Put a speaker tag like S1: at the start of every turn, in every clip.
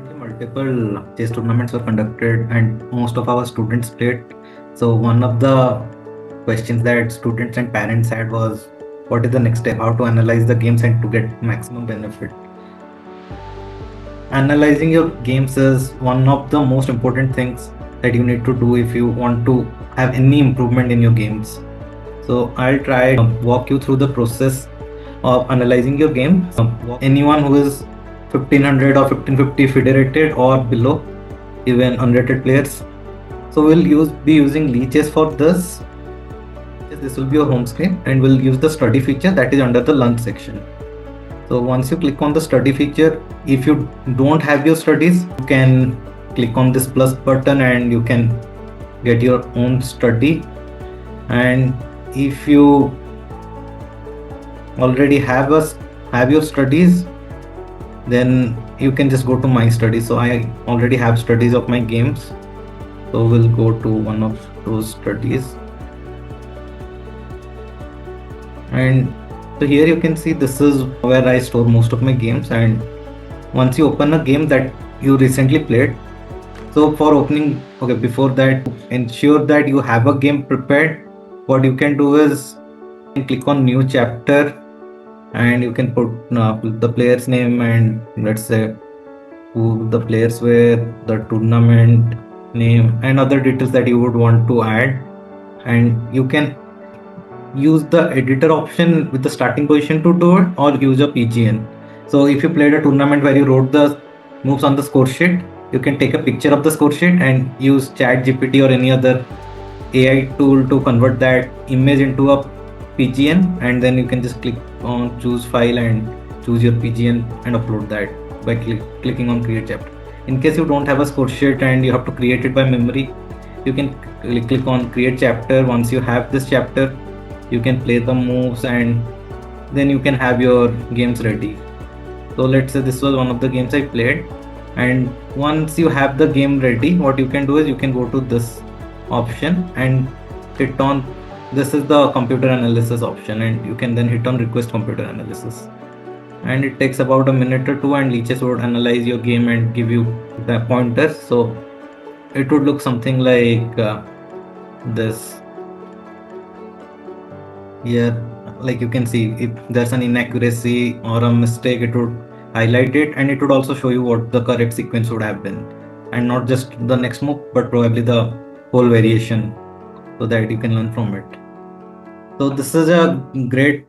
S1: Recently, multiple chess tournaments were conducted, and most of our students played. So, one of the questions that students and parents had was, what is the next step? How to analyze the games and to get maximum benefit? Analyzing your games is one of the most important things that you need to do if you want to have any improvement in your games. So, I'll try to walk you through the process of analyzing your game. Anyone who is 1500 or 1550 federated or below, even unrated players. So we'll be using leeches for this. This will be your home screen, and we'll use the study feature that is under the lunch section. So once you click on the study feature, if you don't have your studies, you can click on this plus button and you can get your own study. And if you already have your studies, then you can just go to my studies. So I already have studies of my games, so we'll go to one of those studies, and so here you can see this is where I store most of my games. And once you open a game that you recently played, so for opening, before that, ensure that you have a game prepared. What you can do is click on new chapter, and you can put the player's name and let's say who the players were, the tournament name, and other details that you would want to add. And you can use the editor option with the starting position to do it, or use a PGN. So if you played a tournament where you wrote the moves on the score sheet, you can take a picture of the score sheet and use ChatGPT or any other AI tool to convert that image into a PGN, and then you can just click on choose file and choose your PGN and upload that by clicking on create chapter. In case you don't have a score sheet and you have to create it by memory, you can click on create chapter. Once you have this chapter, you can play the moves and then you can have your games ready. So let's say this was one of the games I played, and once you have the game ready, what you can do is you can go to this option and hit on, this is the computer analysis option, and you can then hit on request computer analysis, and it takes about a minute or two, and leeches would analyze your game and give you the pointers. So it would look something like this here. Like you can see, if there's an inaccuracy or a mistake, it would highlight it, and it would also show you what the correct sequence would have been, and not just the next move but probably the whole variation, so that you can learn from it. So this is a great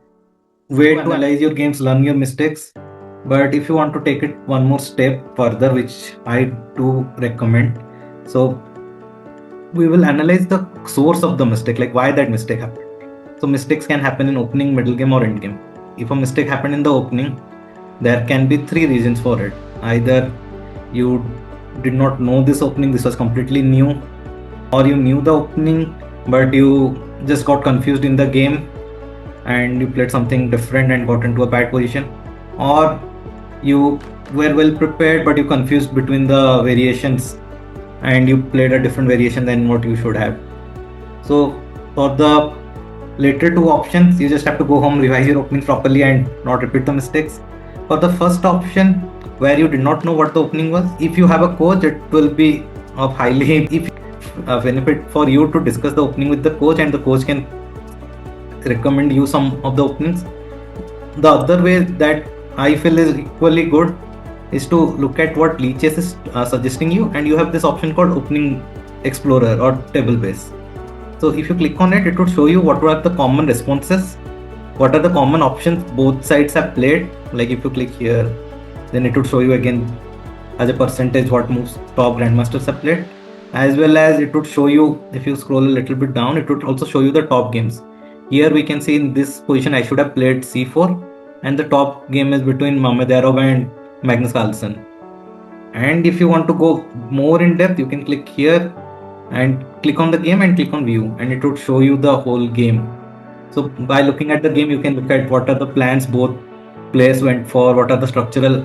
S1: way to analyze your games, learn your mistakes. But if you want to take it one more step further, which I do recommend, so we will analyze the source of the mistake, like why that mistake happened. So mistakes can happen in opening, middle game, or end game. If a mistake happened in the opening, there can be three reasons for it. Either you did not know this opening, this was completely new, or you knew the opening but you just got confused in the game and you played something different and got into a bad position, or you were well prepared but you confused between the variations and you played a different variation than what you should have. So for the later two options, you just have to go home, revise your opening properly and not repeat the mistakes. For the first option, where you did not know what the opening was, if you have a coach, it will be of highly benefit for you to discuss the opening with the coach, and the coach can recommend you some of the openings. The other way that I feel is equally good is to look at what leeches is suggesting you, and you have this option called opening explorer or table base. So if you click on it, it would show you what were the common responses, what are the common options both sides have played. Like if you click here, then it would show you again as a percentage what moves top grandmasters have played, as well as it would show you, if you scroll a little bit down, it would also show you the top games. Here we can see in this position I should have played c4, and the top game is between Mamedov and Magnus Carlsen. And if you want to go more in depth, you can click here and click on the game and click on view, and it would show you the whole game. So by looking at the game, you can look at what are the plans both players went for, what are the structural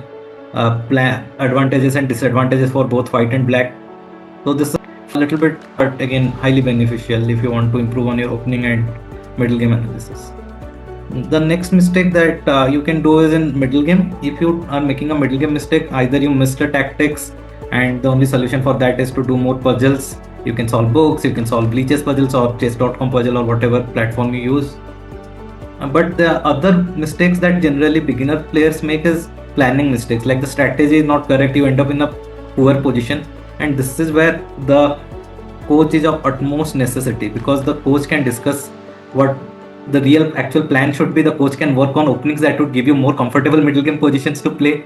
S1: advantages and disadvantages for both white and black. So this is a little bit, but again highly beneficial if you want to improve on your opening and middle game analysis. The next mistake that you can do is in middle game. If you are making a middle game mistake, either you missed the tactics, and the only solution for that is to do more puzzles. You can solve books, you can solve bleachers puzzles or chess.com puzzle or whatever platform you use. But the other mistakes that generally beginner players make is planning mistakes. Like the strategy is not correct, you end up in a poor position, and this is where the coach is of utmost necessity, because the coach can discuss what the real actual plan should be. The coach can work on openings that would give you more comfortable middle game positions to play.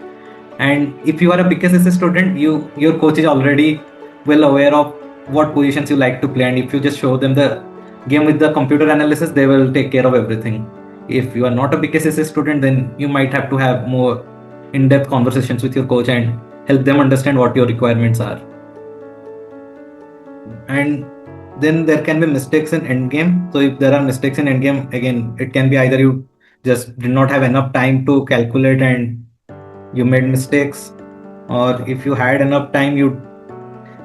S1: And if you are a BKCC student, your coach is already well aware of what positions you like to play, and if you just show them the game with the computer analysis, they will take care of everything. If you are not a BKCC student, then you might have to have more in-depth conversations with your coach and help them understand what your requirements are. And then there can be mistakes in endgame. So if there are mistakes in endgame, again, it can be either you just did not have enough time to calculate and you made mistakes, or if you had enough time, you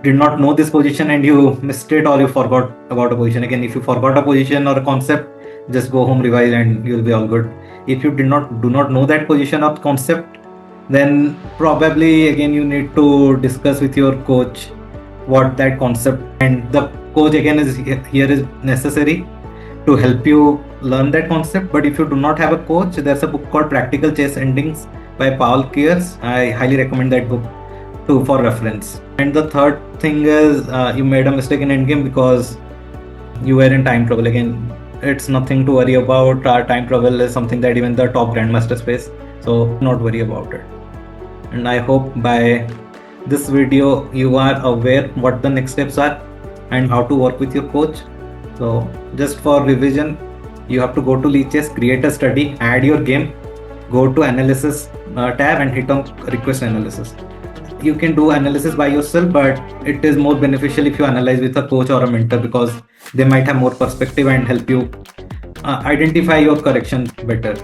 S1: did not know this position and you missed it, or you forgot about a position. Again, if you forgot a position or a concept, just go home, revise, and you'll be all good. If you do not know that position or concept, then probably again you need to discuss with your coach what that concept, and the coach again is here is necessary to help you learn that concept. But if you do not have a coach, there's a book called Practical Chess Endings by Paul Kears. I highly recommend that book too for reference. And the third thing is you made a mistake in endgame because you were in time trouble. Again, it's nothing to worry about. Our time trouble is something that even the top grandmasters face, so not worry about it. And I hope by this video you are aware what the next steps are and how to work with your coach. So just for revision, you have to go to Leechess, create a study, add your game, go to analysis tab and hit on request analysis. You can do analysis by yourself, but it is more beneficial if you analyze with a coach or a mentor, because they might have more perspective and help you identify your corrections better.